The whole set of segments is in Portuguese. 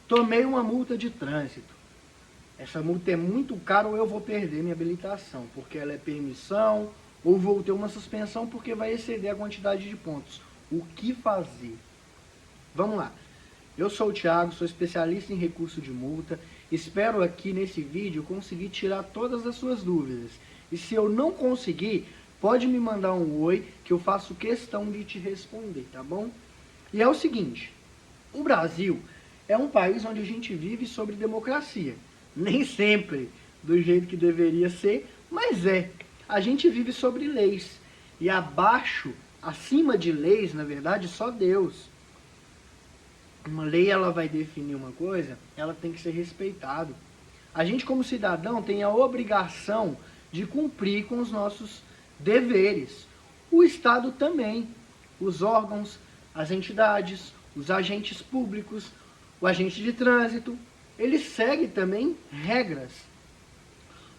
Tomei uma multa de trânsito. Essa multa é muito cara ou eu vou perder minha habilitação, porque ela é permissão, ou vou ter uma suspensão porque vai exceder a quantidade de pontos. O que fazer? Vamos lá. Eu sou o Thiago, sou especialista em recurso de multa. Espero aqui nesse vídeo conseguir tirar todas as suas dúvidas. E se eu não conseguir, pode me mandar um oi que eu faço questão de te responder, tá bom? E é o seguinte, o Brasil é um país onde a gente vive sobre democracia. Nem sempre do jeito que deveria ser, mas é. A gente vive sobre leis. E acima de leis, na verdade, só Deus. Uma lei, ela vai definir uma coisa, ela tem que ser respeitada. A gente, como cidadão, tem a obrigação de cumprir com os nossos deveres. O Estado também. Os órgãos, as entidades, os agentes públicos, o agente de trânsito, ele segue também regras.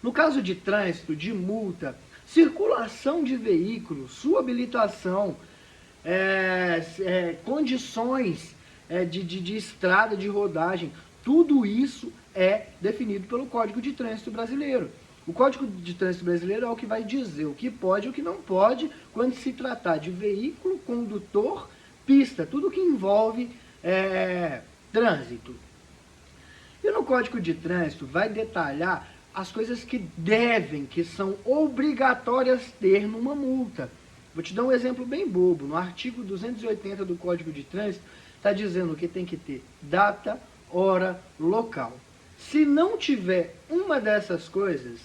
No caso de trânsito, de multa, circulação de veículos, sua habilitação, condições de estrada, de rodagem, tudo isso é definido pelo Código de Trânsito Brasileiro. O Código de Trânsito Brasileiro é o que vai dizer o que pode e o que não pode quando se tratar de veículo, condutor, pista, tudo que envolve trânsito. E no Código de Trânsito vai detalhar as coisas que são obrigatórias ter numa multa. Vou te dar um exemplo bem bobo. No artigo 280 do Código de Trânsito, está dizendo que tem que ter data, hora, local. Se não tiver uma dessas coisas,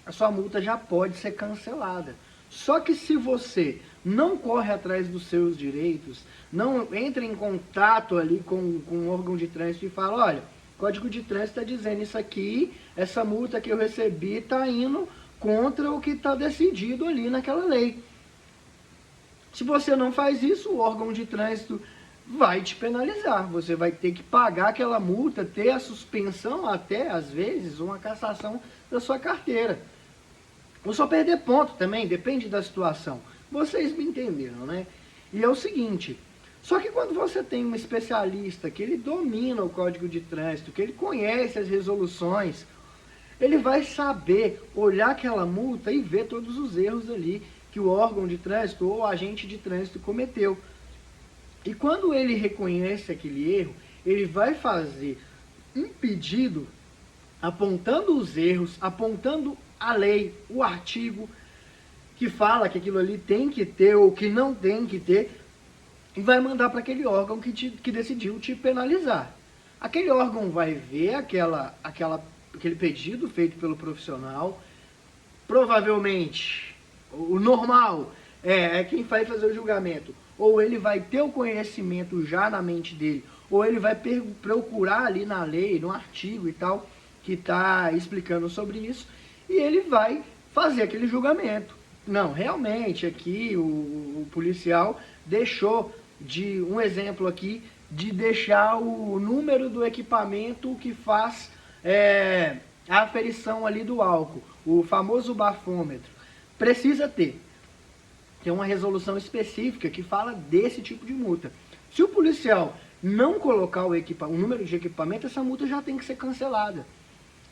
a sua multa já pode ser cancelada. Só que se você não corre atrás dos seus direitos, não entra em contato ali com um órgão de trânsito e fala, olha, o Código de Trânsito está dizendo isso aqui, essa multa que eu recebi está indo contra o que está decidido ali naquela lei. Se você não faz isso, o órgão de trânsito vai te penalizar. Você vai ter que pagar aquela multa, ter a suspensão até, às vezes, uma cassação da sua carteira. Ou só perder ponto também, depende da situação. Vocês me entenderam, né? E é o seguinte, só que quando você tem um especialista que ele domina o Código de Trânsito, que ele conhece as resoluções, ele vai saber olhar aquela multa e ver todos os erros ali que o órgão de trânsito ou o agente de trânsito cometeu. E quando ele reconhece aquele erro, ele vai fazer um pedido apontando os erros, apontando a lei, o artigo que fala que aquilo ali tem que ter ou que não tem que ter, e vai mandar para aquele órgão que decidiu te penalizar. Aquele órgão vai ver aquele pedido feito pelo profissional, provavelmente, o normal é quem vai fazer o julgamento, ou ele vai ter o conhecimento já na mente dele, ou ele vai procurar ali na lei, no artigo e tal, que está explicando sobre isso, e ele vai fazer aquele julgamento. Não, realmente aqui o policial deixou um exemplo aqui, de deixar o número do equipamento que faz a aferição ali do álcool, o famoso bafômetro. Precisa ter. Tem uma resolução específica que fala desse tipo de multa. Se o policial não colocar o número de equipamento, essa multa já tem que ser cancelada.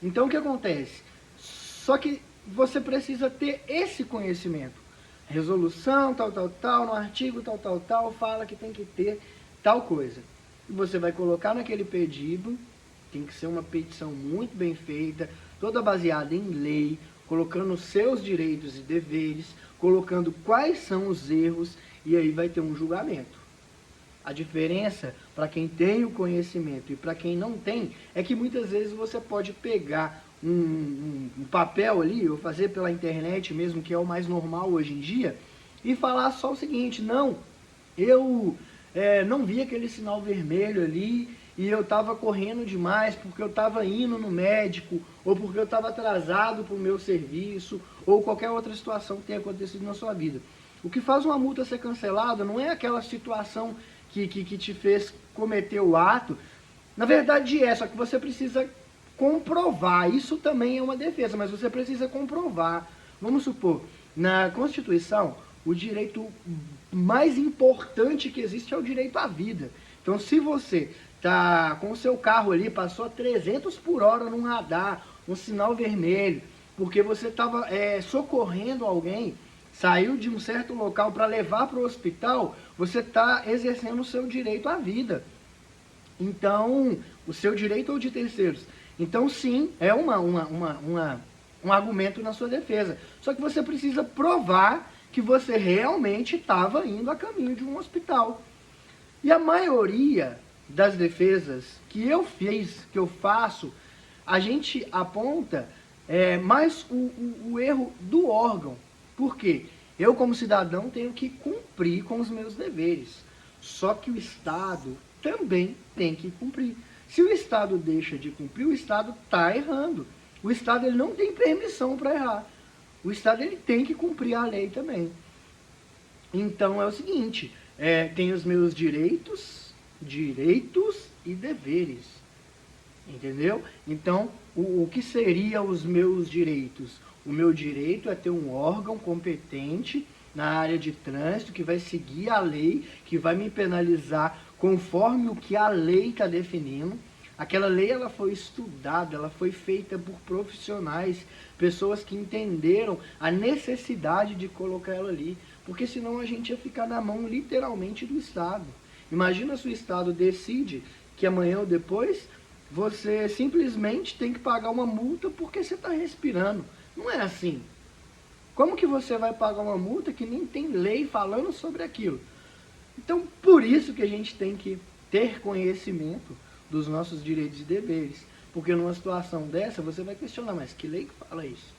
Então o que acontece? Só que você precisa ter esse conhecimento. Resolução, tal, no artigo, tal, fala que tem que ter tal coisa. E você vai colocar naquele pedido, tem que ser uma petição muito bem feita, toda baseada em lei, colocando os seus direitos e deveres, colocando quais são os erros, e aí vai ter um julgamento. A diferença para quem tem o conhecimento e para quem não tem, é que muitas vezes você pode pegar um papel ali, ou fazer pela internet mesmo, que é o mais normal hoje em dia, e falar só o seguinte, não, eu não vi aquele sinal vermelho ali, e eu estava correndo demais porque eu estava indo no médico, ou porque eu estava atrasado para o meu serviço, ou qualquer outra situação que tenha acontecido na sua vida. O que faz uma multa ser cancelada não é aquela situação que te fez cometer o ato. Na verdade só que você precisa comprovar. Isso também é uma defesa, mas você precisa comprovar. Vamos supor, na Constituição, o direito mais importante que existe é o direito à vida. Então, se você tá com o seu carro ali, passou a 300 por hora num radar, um sinal vermelho, porque você estava socorrendo alguém, saiu de um certo local para levar para o hospital, você está exercendo o seu direito à vida. Então, o seu direito ou de terceiros. Então, sim, é um argumento na sua defesa. Só que você precisa provar que você realmente estava indo a caminho de um hospital. E a maioria das defesas que eu fiz, que eu faço, a gente aponta mais o erro do órgão. Por quê? Eu, como cidadão, tenho que cumprir com os meus deveres. Só que o Estado também tem que cumprir. Se o Estado deixa de cumprir, o Estado está errando. O Estado ele não tem permissão para errar. O Estado ele tem que cumprir a lei também. Então é o seguinte, tem os meus direitos e deveres. Entendeu? Então, o que seriam os meus direitos? O meu direito é ter um órgão competente na área de trânsito que vai seguir a lei, que vai me penalizar conforme o que a lei está definindo. Aquela lei ela foi estudada, ela foi feita por profissionais, pessoas que entenderam a necessidade de colocar ela ali, porque senão a gente ia ficar na mão literalmente do Estado. Imagina se o Estado decide que amanhã ou depois você simplesmente tem que pagar uma multa porque você está respirando. Não é assim. Como que você vai pagar uma multa que nem tem lei falando sobre aquilo? Então, por isso que a gente tem que ter conhecimento dos nossos direitos e deveres. Porque numa situação dessa, você vai questionar, mas que lei que fala isso?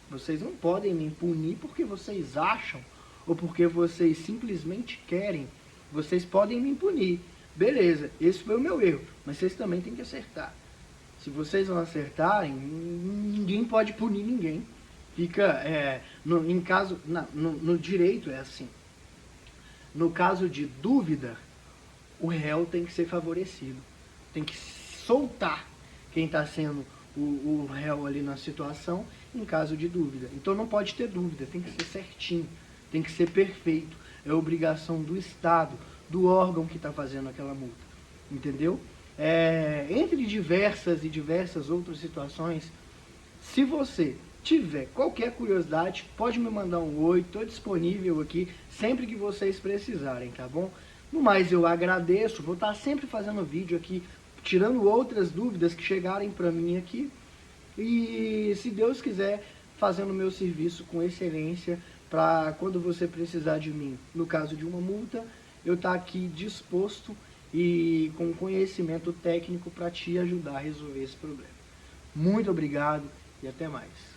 Vocês não podem me punir porque vocês acham ou porque vocês simplesmente querem. Vocês podem me punir. Beleza, esse foi o meu erro, mas vocês também têm que acertar. Se vocês não acertarem, ninguém pode punir ninguém. Fica, no direito é assim. No caso de dúvida, o réu tem que ser favorecido. Tem que soltar quem está sendo o réu ali na situação em caso de dúvida. Então não pode ter dúvida, tem que ser certinho, tem que ser perfeito. É obrigação do Estado, do órgão que está fazendo aquela multa. Entendeu? Entre diversas outras situações, se você tiver qualquer curiosidade, pode me mandar um oi, estou disponível aqui sempre que vocês precisarem, tá bom? No mais, eu agradeço, vou estar sempre fazendo vídeo aqui, tirando outras dúvidas que chegarem para mim aqui, e se Deus quiser, fazendo o meu serviço com excelência, para quando você precisar de mim, no caso de uma multa, eu estar aqui disposto e com conhecimento técnico para te ajudar a resolver esse problema. Muito obrigado e até mais.